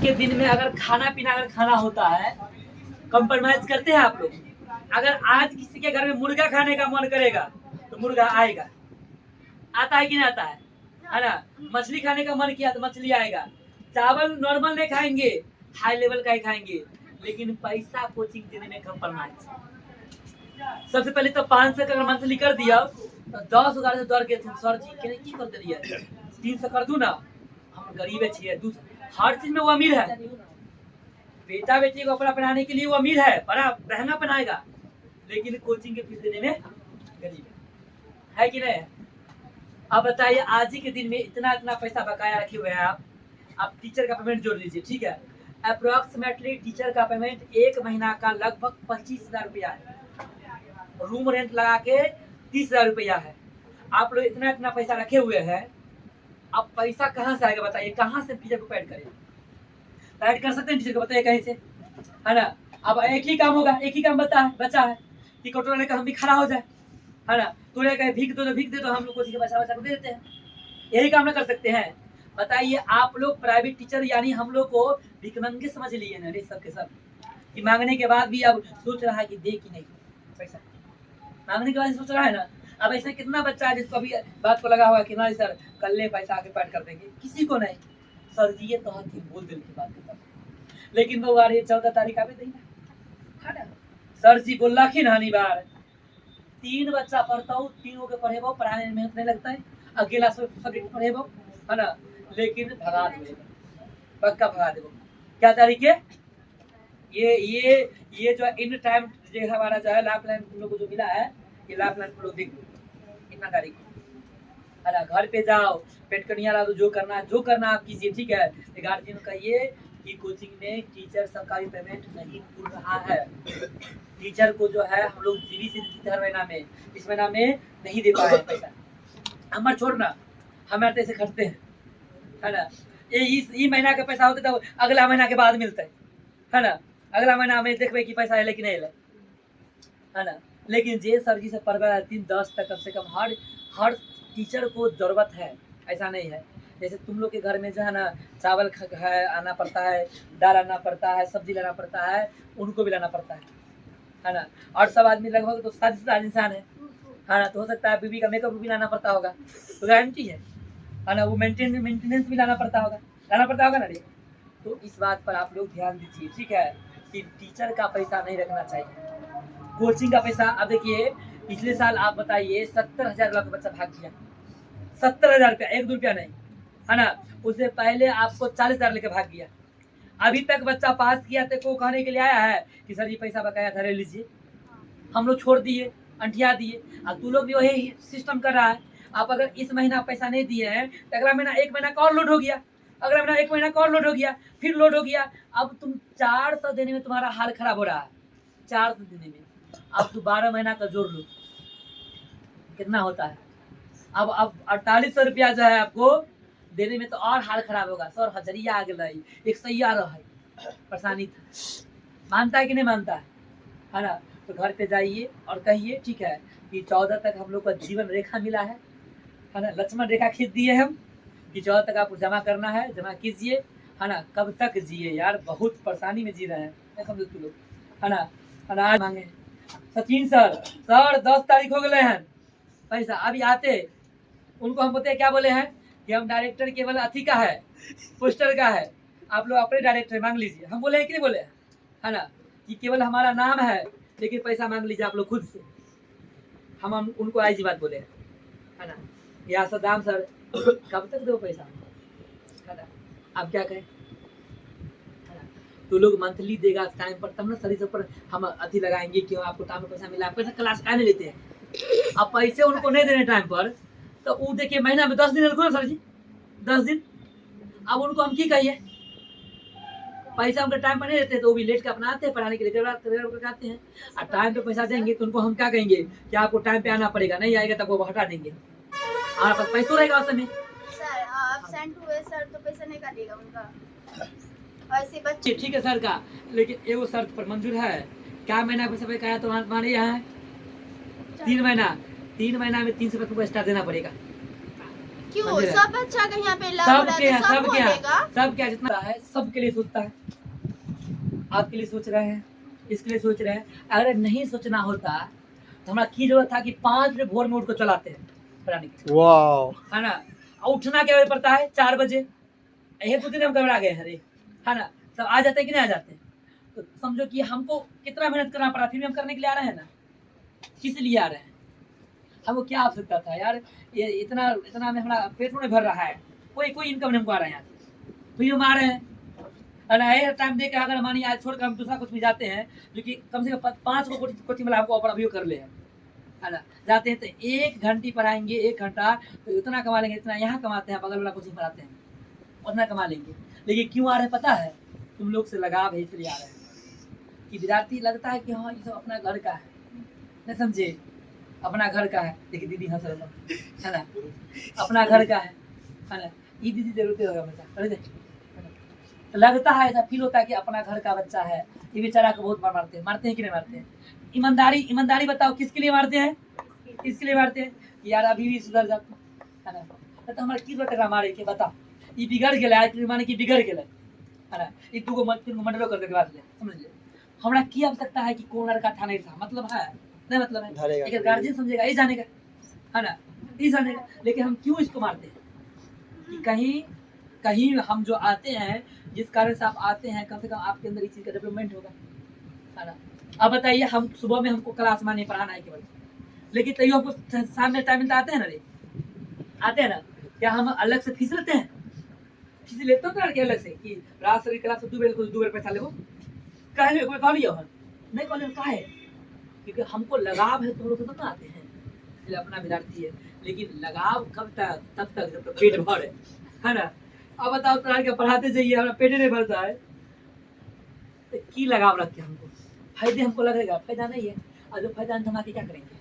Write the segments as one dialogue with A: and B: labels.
A: के दिन में अगर खाना पीना अगर खाना होता है, कंप्रोमाइज करते हैं आप लोग? अगर आज किसी के घर में मुर्गा खाने का मन करेगा तो मुर्गा आएगा, आता है कि नहीं आता है ना? मछली खाने का मन किया तो मछली आएगा। चावल नॉर्मल नहीं खाएंगे, हाई लेवल का ही खाएंगे, लेकिन पैसा कोचिंग देने में कंप्रोमाइज। सबसे पहले तो 500 का मंथली कर दिया तो 10,000 से डर के सर जी के की कर दिया, 300 कर दूं ना, हम गरीब है, हर चीज में वो अमीर है। बेटा बेटी को कपड़ा पहनाने के लिए वो अमीर है, बड़ा महंगा पहनाएगा, लेकिन कोचिंग के फीस देने में गरीब है कि नहीं? अब बताइए, आज ही के दिन में इतना इतना पैसा बकाया रखे हुए हैं आप टीचर का पेमेंट जोड़ लीजिए, ठीक है? अप्रोक्सीमेटली टीचर का पेमेंट एक महीना का लगभग 25,000 रुपया है, रूम रेंट लगा के 30,000 रुपया है। आप लोग इतना इतना पैसा रखे हुए हैं, अब पैसा कहाँ से आएगा बताइए? कहाँ से टीचर को पैड करें? पैड कर सकते हैं टीचर को, बताइए कहीं से, है ना? अब एक ही काम होगा, एक ही काम बचा है कि कटोरा का हम भी खड़ा हो जाए, है ना? तोड़े कहे भीख दो तो भीख दे दो, हम लोग कोचिंग के बच्चा को दे देते हैं, यही काम ना कर सकते हैं? बताइए, आप लोग प्राइवेट टीचर यानी हम लोग को भिखमंगे समझ लिए ना रे सब के सब, कि मांगने के बाद भी अब सोच रहा है कि दे कि नहीं पैसा, मांगने के बाद सोच रहा है ना। अब ऐसे कितना बच्चा है जिसको अभी बात को लगा हुआ है कि ना सर कल ले पैसा आके पैड कर देंगे, किसी को नहीं। सर जी ये तो थी बोल दिल की बात खत्म, लेकिन वो आ रही है 14 तारीख आवे देना, है ना? सर जी बोलखिन हनी बार 3 बच्चा पढ़ता हूँ, तीनों के पढ़ेबो, पढ़ाने में मेहनत नहीं लगता है, अकेला सब्जेक्ट पढ़ेबो, है ना? लेकिन भगा देबो, पक्का भगा देबो। क्या तारीख है? ये जो इन टाइम जो हमारा जो है लाइफ लाइन तुम लोग को जो मिला है, ये लाइफ लाइन तुम लोग देख लो कितना तारीख है ना? घर पे जाओ, पेट कनिया ला दो, जो करना आप कीजिए, ठीक है? गार्जियन को कहिए कि कोचिंग में टीचर सरकारी पेमेंट नहीं मिल रहा है, टीचर को जो है हम लोग जीवी से हर महीना में, इस महीना में नहीं दे पा रहे पैसा। हमारे छोड़ना, हमारे ऐसे खटते है ना? ये महीना का पैसा होता तो अगला महीना के बाद मिलता है ना? अगला महीना में देखबे कि पैसा है कि नहीं है ना? लेकिन जे सर जी से पढ़वा 3-10 तक कम से कम हर टीचर को जरूरत है, ऐसा नहीं है। जैसे तुम लोग के घर में जो है ना चावल है आना पड़ता है, दाल आना पड़ता है, सब्जी लाना पड़ता है, उनको भी लाना पड़ता है ना? और सब आदमी लगभग तो सादा इंसान है ना? तो हो सकता है बीबी का मेकअप भी लाना पड़ता होगा, तो गारंटी है ना? वो मेंटेनेंस भी लाना पड़ता होगा ना रे? तो इस बात पर आप लोग ध्यान दीजिए, ठीक है? कि टीचर का पैसा नहीं रखना चाहिए, कोचिंग का पैसा। अब देखिए पिछले साल आप बताइए 70,000 का बच्चा भाग गया, 70,000 रुपया, 1-2 रुपया नहीं, है ना? उससे पहले आपको 40,000 लेके भाग गया। अभी तक बच्चा पास किया तो को कहने के लिए आया है कि सर जी पैसा बकाया था, ले लीजिए। हम लोग छोड़ दिए, अंठिया दिए, अब तू लोग भी वही सिस्टम कर रहा है। आप अगर इस महीना पैसा नहीं दिए हैं तो अगला महीना 1 महीना का और लोड हो गया, अगला महीना 1 महीना का और लोड हो गया, फिर लोड हो गया। अब तुम 400 देने में तुम्हारा हाल खराब हो रहा है, 400 देने में। अब तू 12 महीना का जोड़ लो कितना होता है। अब 4800 रुपया जो है आपको देने में तो और हाल खराब होगा। सर हजरिया आ गई, एक सैया रहा परेशानी था, मानता है कि नहीं मानता है ना? तो घर पे जाइए और कहिए, ठीक है, कि 14 तक हम लोग का जीवन रेखा मिला है ना? लक्ष्मण रेखा खींच दिए हम कि 14 तक आपको जमा करना है, जमा कीजिए, है ना? कब तक जिए यार, बहुत परेशानी में जी रहे हैं समझो तुम लोग, है ना? अनाज मांगे सचिन सर 10 तारीख हो गए हैं, पैसा अभी आते, उनको हम बोलते हैं क्या बोले हैं कि हम डायरेक्टर केवल अथी का है, पोस्टर का है, आप लोग अपने डायरेक्टर मांग लीजिए। हम बोले हैं कि नहीं बोले, है ना? कि केवल हमारा नाम है लेकिन पैसा मांग लीजिए आप लोग खुद से। हम उनको ऐसी बात बोले है ना? या सदाम सर कब तक दो पैसा, है ना? आप क्या कहें, है ना? तो लोग मंथली देगा टाइम पर, तब ना सर सब पर हम अथी लगाएंगे कि आपको टाइम पर पैसा मिला, पैसा क्लास का नहीं लेते हैं। अब पैसे उनको नहीं देने टाइम पर तो वो देखिए महीना में 10 दिन रखो ना सर जी, 10 दिन। अब उनको हम की कहिए, पैसा उनके टाइम पर नहीं देते तो वो भी लेट के अपना आते हैं पढ़ाने के लिए, आते हैं। और टाइम पे पैसा देंगे तो उनको हम क्या कहेंगे कि आपको टाइम पे आना पड़ेगा, नहीं आएगा तब वो हटा देंगे, हमारे पास पैसा रहेगा उस समय।
B: सर एब्सेंट हुए सर तो पैसा नहीं काटेगा उनका, ऐसे बच्चे।
A: ठीक है सर का, लेकिन एगो शर्त पर मंजूर है, क्या महीना पैसा पे कहा तो हमारे यहाँ है 3 महीना, 3 महीना में 300 रुपये तुमको एक्स्ट्रा देना पड़ेगा,
B: क्यों
A: समझ रहे?
B: सब बच्चा का यहाँ पे लाभ हो रहा
A: सबके
B: है
A: यहाँ,
B: तो सबको
A: सबके यहाँ,
B: देगा।
A: सबके यहाँ जितना है सबके लिए सोचता है। आपके लिए सोच रहे हैं, इसके लिए सोच रहे हैं। अगर नहीं सोचना होता तो हमारा की जरूरत था कि 5 बजे भोर में उठ कर चलाते हैं पढ़ाने के लिए,
C: वाह
A: है ना। और उठना क्या बजे पड़ता है? 4 बजे। यही तो दिन हम घबरा गए हैं रे, है ना। तब आ जाते हैं कि नहीं आ जाते हैं? तो समझो कि हमको कितना मेहनत करना पड़ा, फिर भी हम करने के लिए आ रहे हैं ना। किस लिए आ रहे हैं? हमको क्या आवश्यकता था यार? ये इतना इतना में हमारा पेट नहीं भर रहा है, कोई कोई इनकम नहीं हमको आ रहा है यहाँ से, फिर हम आ रहे हैं। अरे टाइम दे के अगर मानिए आज छोड़कर हम दूसरा कुछ भी जाते हैं जो कि कम से कम 5 को कोचिंग वाला हमको ऑफर अभी कर ले, है ना। जाते हैं तो 1 घंटे पढ़ाएंगे, 1 घंटा तो इतना कमा लेंगे, इतना यहाँ कमाते हैं, बगल वाला कोचिंग पढ़ाते हैं उतना कमा लेंगे। लेकिन क्यों आ रहे हैं पता है? तुम लोग से लगाव है इसलिए आ रहे हैं कि विद्यार्थी लगता है कि हाँ ये सब अपना घर का है, नहीं समझे? अपना घर का है। देखिए दीदी हंस रहे है ना, अपना घर का है ना। ये दीदी जरूरत होगा हमेशा, समझे? तो लगता है, ऐसा फील होता है कि अपना घर का बच्चा है। ये बेचारा को बहुत मारते हैं कि नहीं मारते हैं? ईमानदारी ईमानदारी बताओ किसके लिए मारते हैं? किसके लिए मारते हैं? यार अभी भी सुधर जाता, है ना। तो हमारे की जरूरत है मारे के? बताओ, ये बिगड़ गया है माने कि बिगड़ गया है ना। ये दूगो मंडलो कर के बाद ले, समझ ले। हमरा की आवश्यकता है कि कौन लड़का था नहीं था, मतलब है नहीं, मतलब है
C: धरेगा।
A: लेकिन गार्जियन समझेगा, ये जानेगा, है ना, ये जानेगा। लेकिन हम क्यों इसको मारते हैं? कि कहीं कहीं हम जो आते हैं, जिस कारण से आप आते हैं, कम से कम आपके अंदर इस चीज का डेवलपमेंट होगा, है ना। अब बताइए, हम सुबह में हमको क्लास में नहीं पढ़ाना है केवल, लेकिन तैयो हमको शाम में टाइम मिलता, आते हैं ना रे, आते हैं ना। क्या हम अलग से फीस लेते हैं? फीस लेते हो ना अलग से कि रात से क्लास 2 बेर पैसा लेबो? काहे कोई कहलियो हन नहीं कहलियो काहे? क्योंकि हमको लगाव है, तुम लोग तो आते हैं इसलिए अपना विद्यार्थी है। लेकिन लगाव कब तक? तब तक जब तक पेट भरे, है ना। अब बताओ तरह के पढ़ाते जाइए, हमारा पेट नहीं भरता है तो की लगाव रखते हमको? फायदे हमको लगेगा, फायदा नहीं है। और जो फायदा नहीं तो हम आके क्या करेंगे,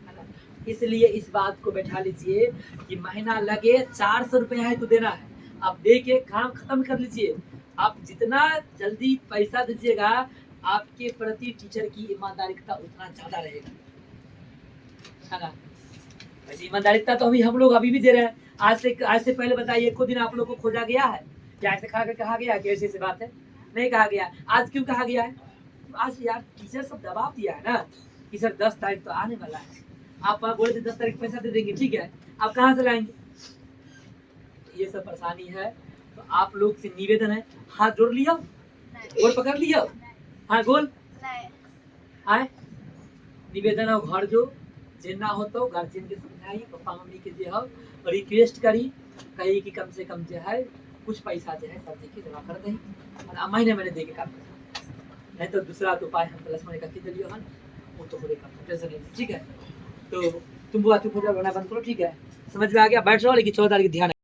A: है ना। इसलिए इस बात को बैठा लीजिए कि महीना लगे 400 रुपया है तो देना है, आप दे के काम खत्म कर लीजिए। आप जितना जल्दी पैसा दीजिएगा, आपके प्रति टीचर की ईमानदारिता उतना ज्यादा रहेगा, है ना। वैसे ईमानदारिता तो अभी हम लोग अभी भी दे रहे हैं। आज से पहले बताइए, एक दिन आप लोग को खोजा गया है क्या? ऐसे खा कर कहा गया कि ऐसी ऐसी बात है? नहीं कहा गया। आज क्यों कहा गया है? आज यार टीचर सब दबाव दिया है ना कि सर 10 तारीख तो आने वाला है, आप बोले थे 10 तारीख पैसा दे देंगे, ठीक है, आप कहाँ से लाएंगे? ये सब परेशानी है। तो आप लोग से निवेदन है, हाथ जोड़ लिया, गोल पकड़ लिया, हाँ गोल
B: नहीं
A: आए। निवेदन हो घर जो जेना हो तो गार्जियन के समझाई, पापा मम्मी के जो है रिक्वेस्ट करी, कही कि कम से कम जो है कुछ पैसा जो है सब देखिए जमा कर दें, और महीने महीने दे के काम करें। नहीं तो दूसरा तो उपाय हम प्लस मनी का दिलियो हन, वो तो पूरे काम टेंशन नहीं, ठीक है। तो तुम बुआ चुप हो जाओ, रोना बंद करो, ठीक है, समझ में आ गया? बैठ रहो, लेकिन 14 तारीख ध्यान